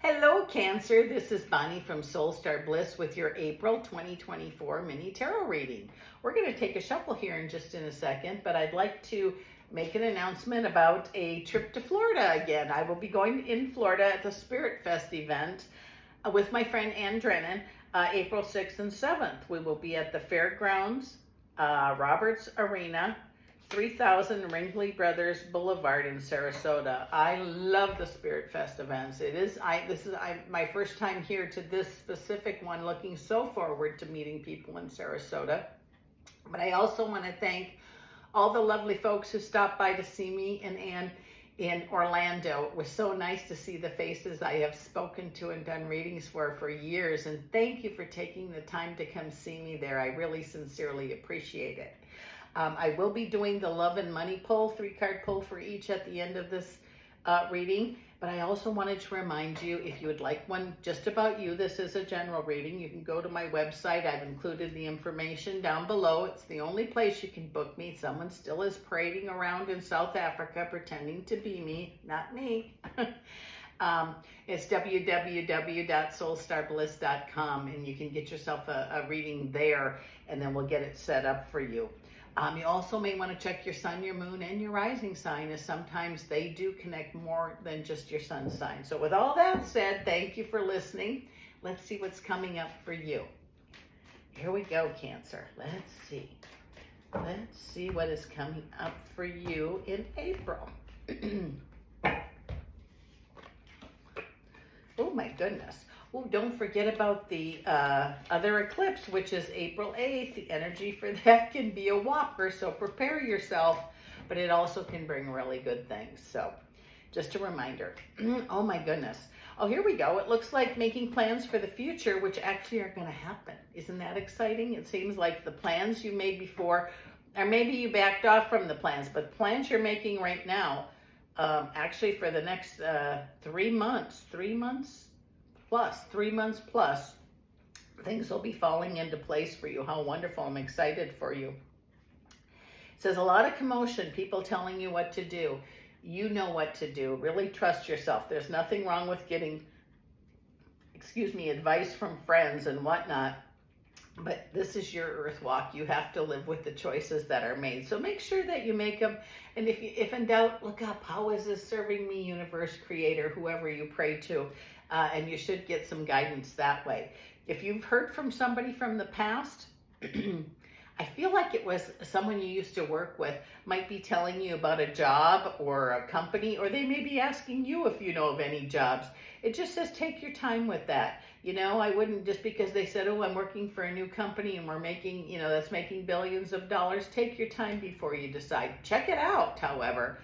Hello, Cancer. This is Bonnie from Soul Star Bliss with your April 2024 mini tarot reading. We're going to take a shuffle here in a second, but I'd like to make an announcement about a trip to Florida again. I will be going in Florida at the Spirit Fest event with my friend Ann Drennan, April 6th and 7th. We will be at the Fairgrounds, Roberts Arena, 3000 Ringling Brothers Blvd in Sarasota. I love the Spirit Fest events. This is my first time here to this specific one, looking so forward to meeting people in Sarasota. But I also want to thank all the lovely folks who stopped by to see me and Ann in Orlando. It was so nice to see the faces I have spoken to and done readings for years. And thank you for taking the time to come see me there. I really sincerely appreciate it. I will be doing the love and money pull, 3-card pull for each at the end of this reading. But I also wanted to remind you, if you would like one just about you, this is a general reading. You can go to my website. I've included the information down below. It's the only place you can book me. Someone still is parading around in South Africa pretending to be me, not me. It's www.soulstarbliss.com, and you can get yourself a reading there, and then we'll get it set up for you. You also may want to check your sun, your moon, and your rising sign, as sometimes they do connect more than just your sun sign. So with all that said, thank you for listening. Let's see what's coming up for you. Here we go, Cancer. Let's see. Let's see what is coming up for you in April. Oh my goodness. Oh, don't forget about the other eclipse, which is April 8th. The energy for that can be a whopper, so prepare yourself, but it also can bring really good things. So just a reminder. Oh my goodness. Oh, here we go. It looks like making plans for the future, which actually are going to happen. Isn't that exciting? It seems like the plans you made before, or maybe you backed off from the plans, but the plans you're making right now, actually for the next 3 months, 3 months plus, things will be falling into place for you. How wonderful. I'm excited for you. It says a lot of commotion, people telling you what to do. You know what to do. Really trust yourself. There's nothing wrong with getting, advice from friends and whatnot. But this is your earth walk. You have to live with the choices that are made. So make sure that you make them. And if in doubt, look up, how is this serving me, universe, creator, whoever you pray to. And you should get some guidance that way. If you've heard from somebody from the past, I feel like it was someone you used to work with, might be telling you about a job or a company, or they may be asking you if you know of any jobs. It just says take your time with that. You know, I wouldn't, just because they said, oh, I'm working for a new company and we're making, that's making billions of dollars. Take your time before you decide. Check it out, however.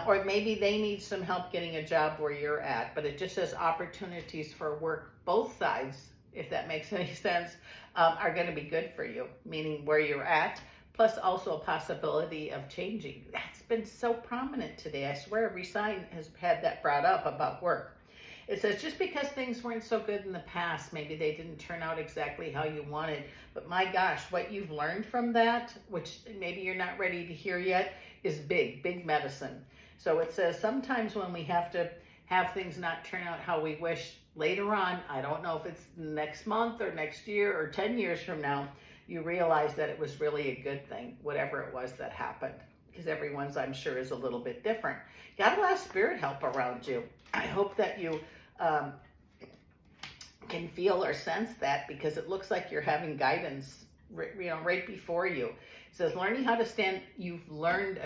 Or maybe they need some help getting a job where you're at, but it just says opportunities for work. Both sides, if that makes any sense, are going to be good for you, meaning where you're at, plus also a possibility of changing. That's been so prominent today. I swear every sign has had that brought up about work. It says just because things weren't so good in the past, maybe they didn't turn out exactly how you wanted, but my gosh, what you've learned from that, which maybe you're not ready to hear yet, is big medicine. So it says sometimes when we have to have things not turn out how we wish later on, I don't know if it's next month or next year or 10 years from now, you realize that it was really a good thing, whatever it was that happened. Because everyone's, I'm sure, is a little bit different. Got a lot of spirit help around you. I hope that you can feel or sense that, because it looks like you're having guidance right before you. It says learning how to stand, you've learned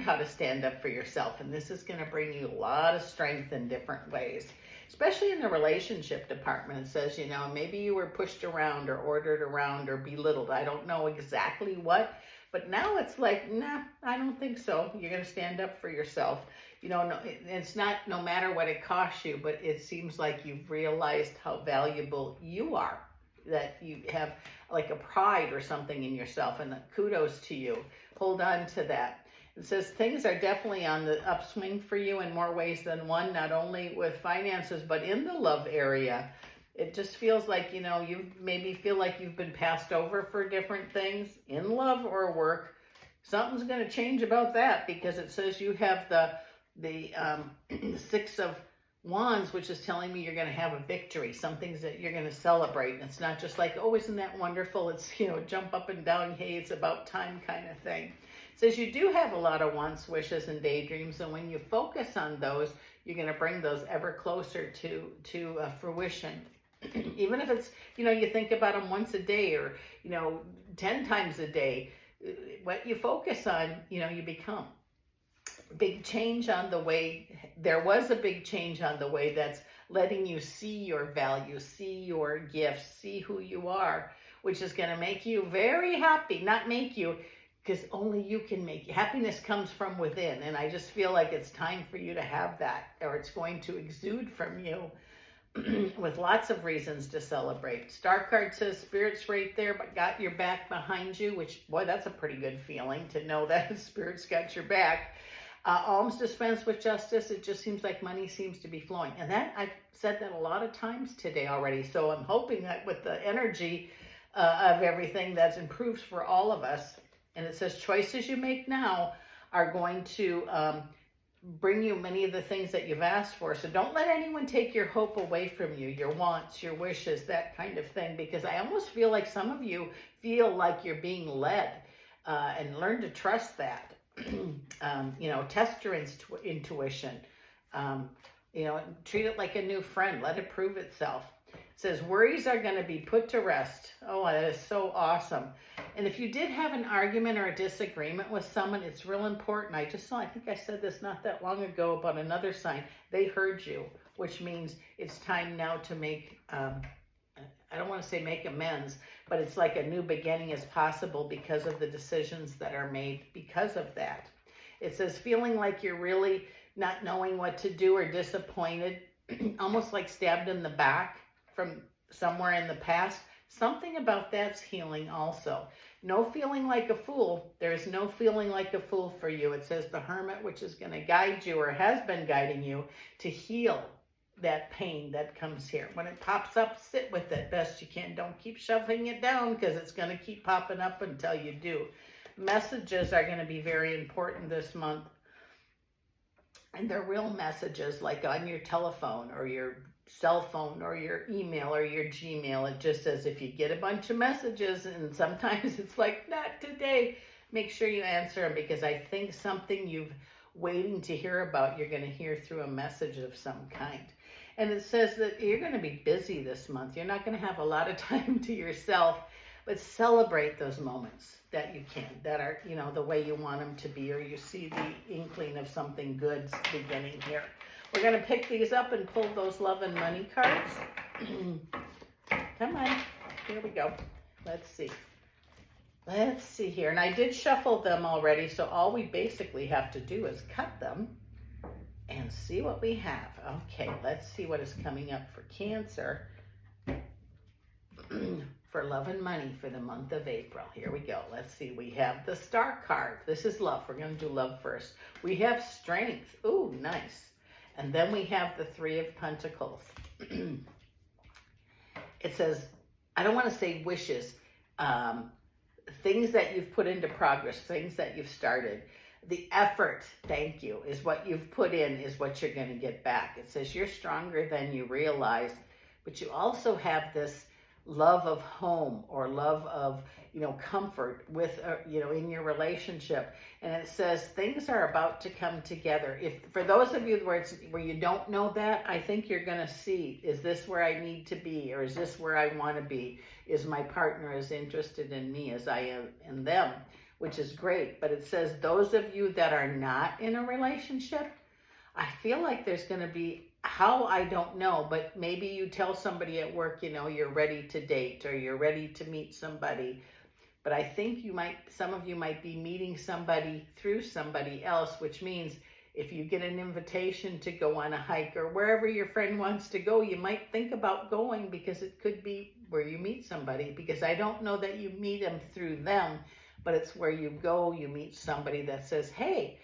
how to stand up for yourself, and this is going to bring you a lot of strength in different ways, especially in the relationship department. It says, maybe you were pushed around or ordered around or belittled. I don't know exactly what, but now it's like, nah, I don't think so. You're going to stand up for yourself. It's not no matter what it costs you, but it seems like you've realized how valuable you are, that you have like a pride or something in yourself, and kudos to you. Hold on to that. It says things are definitely on the upswing for you in more ways than one, not only with finances, but in the love area. It just feels like, you maybe feel like you've been passed over for different things in love or work. Something's going to change about that, because it says you have the 6 of Wands, which is telling me you're going to have a victory, some things that you're going to celebrate. And it's not just like, oh, isn't that wonderful? It's, you know, jump up and down, hey, it's about time kind of thing. It says you do have a lot of wants, wishes, and daydreams. And when you focus on those, you're going to bring those ever closer to fruition. Even if it's, you know, you think about them once a day or, you know, 10 times a day, what you focus on, you know, you become. Big change on the way. There was a big change on the way that's letting you see your value, see your gifts, see who you are, which is going to make you very happy. Not make you, because only you can make you. Happiness comes from within, and I just feel like it's time for you to have that, or it's going to exude from you with lots of reasons to celebrate. Star card says Spirit's right there, but got your back behind you, which, boy, that's a pretty good feeling to know that Spirit's got your back. Alms dispense with justice. It just seems like money seems to be flowing. And that, I've said that a lot of times today already. So I'm hoping that with the energy of everything, that improves for all of us. And it says choices you make now are going to bring you many of the things that you've asked for. So don't let anyone take your hope away from you, your wants, your wishes, that kind of thing. Because I almost feel like some of you feel like you're being led, and learn to trust that. You know, test your intuition, you know, treat it like a new friend, let it prove itself. It says worries are going to be put to rest. Oh, that is so awesome. And if you did have an argument or a disagreement with someone, it's real important. I think I said this not that long ago about another sign. They heard you, which means it's time now to make, I don't want to say make amends, but it's like a new beginning is possible because of the decisions that are made because of that. It says feeling like you're really not knowing what to do or disappointed, almost like stabbed in the back from somewhere in the past. Something about that's healing also. No feeling like a fool. There's no feeling like a fool for you. It says the Hermit, which is going to guide you or has been guiding you to heal that pain that comes here. When it pops up, sit with it best you can. Don't keep shoving it down because it's going to keep popping up until you do. Messages are going to be very important this month. And they're real messages like on your telephone or your cell phone or your email or your Gmail. It just says if you get a bunch of messages and sometimes it's like, not today, make sure you answer them, because I think something you've waiting to hear about, you're going to hear through a message of some kind. And it says that you're going to be busy this month. You're not going to have a lot of time to yourself, but celebrate those moments that you can, that are, you know, the way you want them to be, or you see the inkling of something good beginning here. We're going to pick these up and pull those love and money cards. Come on. Here we go. Let's see. Let's see here. And I did shuffle them already, so all we basically have to do is cut them and see what we have. Okay, let's see what is coming up for Cancer for love and money for the month of April. Here we go. Let's see. We have the Star card. This is love. We're going to do love first. We have Strength. Ooh, nice. And then we have the Three of Pentacles. It says, I don't want to say wishes, things that you've put into progress, things that you've started. The effort, thank you, is what you've put in is what you're going to get back. It says you're stronger than you realize, but you also have this love of home or love of, you know, comfort with, you know, in your relationship. And it says things are about to come together. If for those of you where you don't know that, I think you're going to see, is this where I need to be? Or is this where I want to be? Is my partner as interested in me as I am in them? Which is great. But it says those of you that are not in a relationship, I feel like there's going to be, how, I don't know, but maybe you tell somebody at work, you know, you're ready to date or you're ready to meet somebody. But I think you might, some of you might be meeting somebody through somebody else, which means if you get an invitation to go on a hike or wherever your friend wants to go, you might think about going, because it could be where you meet somebody. Because I don't know that you meet them through them, but it's where you go, you meet somebody that says, hey,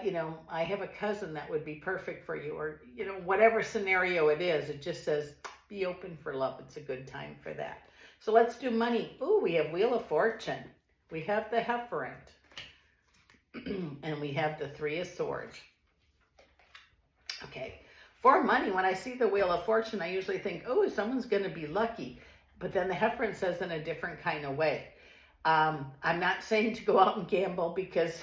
you know, I have a cousin that would be perfect for you, or, you know, whatever scenario it is, it just says, be open for love. It's a good time for that. So let's do money. Ooh, we have Wheel of Fortune. We have the Hierophant. And we have the Three of Swords. Okay. For money, when I see the Wheel of Fortune, I usually think, oh, someone's going to be lucky. But then the Heffron says in a different kind of way. I'm not saying to go out and gamble because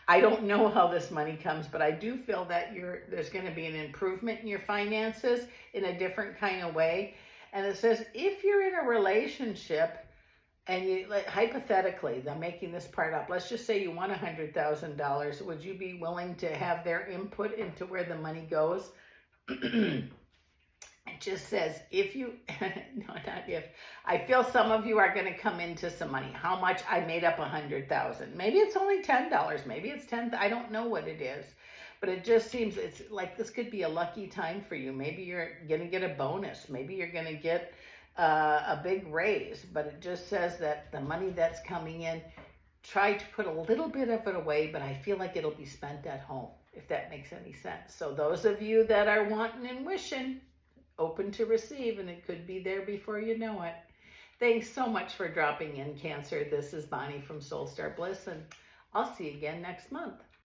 I don't know how this money comes, but I do feel that there's going to be an improvement in your finances in a different kind of way. And it says if you're in a relationship and you, like, hypothetically, I'm making this part up. Let's just say you want $100,000. Would you be willing to have their input into where the money goes? It just says if you, no, not if. I feel some of you are going to come into some money. How much? I made up 100,000. Maybe it's only $10. Maybe it's 10. I don't know what it is, but it just seems it's like this could be a lucky time for you. Maybe you're going to get a bonus. Maybe you're going to get a big raise. But it just says that the money that's coming in, try to put a little bit of it away, but I feel like it'll be spent at home, if that makes any sense. So those of you that are wanting and wishing, open to receive, and it could be there before you know it. Thanks so much for dropping in, Cancer. This is Bonnie from Soul Star Bliss, and I'll see you again next month.